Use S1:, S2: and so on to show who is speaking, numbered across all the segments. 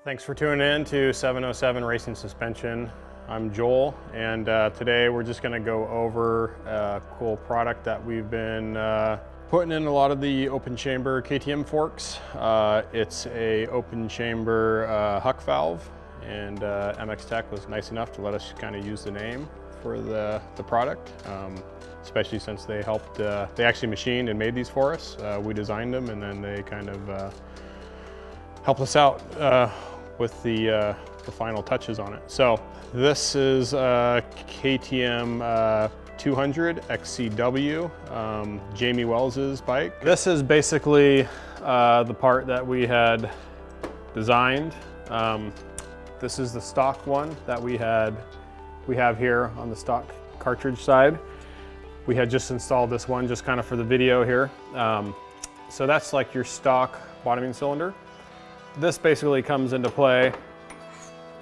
S1: Thanks for tuning in to 707 Racing Suspension. I'm Joel, and today we're just going to go over a cool product that we've been putting in a lot of the open chamber KTM forks. It's a open chamber Huck valve, and MX Tech was nice enough to let us kind of use the name for the product, especially since they helped, they actually machined and made these for us. We designed them, and then they kind of helped us out with the final touches on it. So this is KTM 200 XCW, Jamie Wells's bike. This is basically the part that we had designed. This is the stock one that we have here on the stock cartridge side. We had just installed this one just kind of for the video here. So that's like your stock bottoming cylinder. This basically comes into play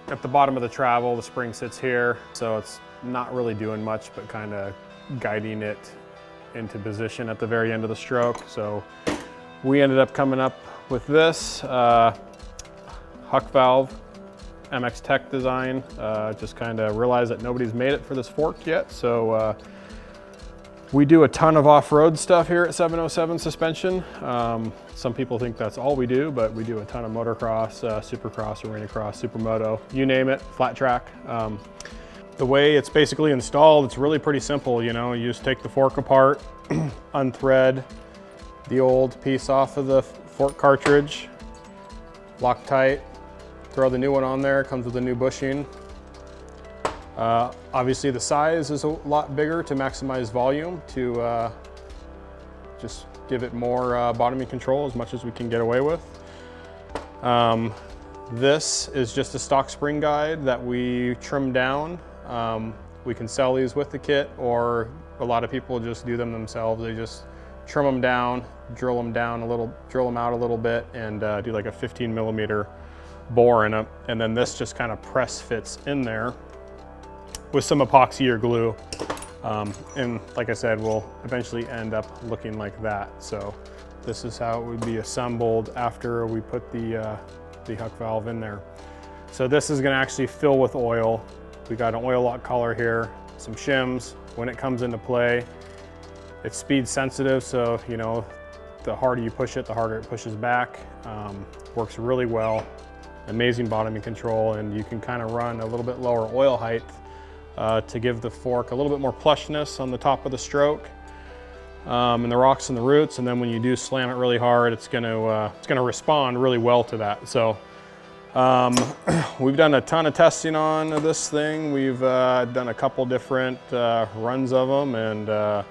S1: at the bottom of the travel. The spring sits here, so it's not really doing much, but kind of guiding it into position at the very end of the stroke. So we ended up coming up with this Huck valve, MX Tech design. Just kind of realized that nobody's made it for this fork yet, so we do a ton of off-road stuff here at 707 Suspension. Some people think that's all we do, but we do a ton of motocross, supercross, arena cross, supermoto, you name it, flat track. The way it's basically installed, it's really pretty simple. You know, you just take the fork apart, unthread the old piece off of the fork cartridge, lock tight, throw the new one on there. It comes with a new bushing. Obviously the size is a lot bigger to maximize volume, to just give it more bottoming control as much as we can get away with. This is just a stock spring guide that we trim down. We can sell these with the kit, or a lot of people just do them themselves. They just trim them down, drill them out a little bit, and do like a 15 millimeter bore in it. And then this just kind of press fits in there with some epoxy or glue. And like I said, we'll eventually end up looking like that. So this is how it would be assembled after we put the Huck valve in there. So this is gonna actually fill with oil. We got an oil lock collar here, some shims. When it comes into play, it's speed sensitive, so you know, the harder you push it, the harder it pushes back. Works really well. Amazing bottoming control, and you can kind of run a little bit lower oil height to give the fork a little bit more plushness on the top of the stroke, and the rocks and the roots. And then when you do slam it really hard, it's gonna respond really well to that. So we've done a ton of testing on this thing. We've done a couple different runs of them, and the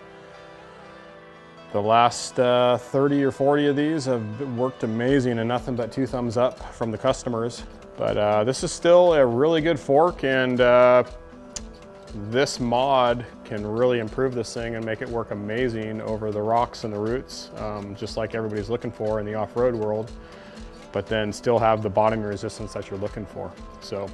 S1: last 30 or 40 of these have worked amazing, and nothing but 2 thumbs up from the customers. But this is still a really good fork, and this mod can really improve this thing and make it work amazing over the rocks and the roots, just like everybody's looking for in the off-road world, but then still have the bottoming resistance that you're looking for. So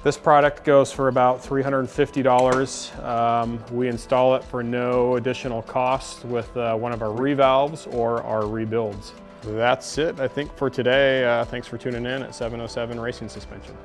S1: this product goes for about $350. We install it for no additional cost with one of our revalves or our rebuilds. That's it, I think, for today. Thanks for tuning in at 707 Racing Suspension.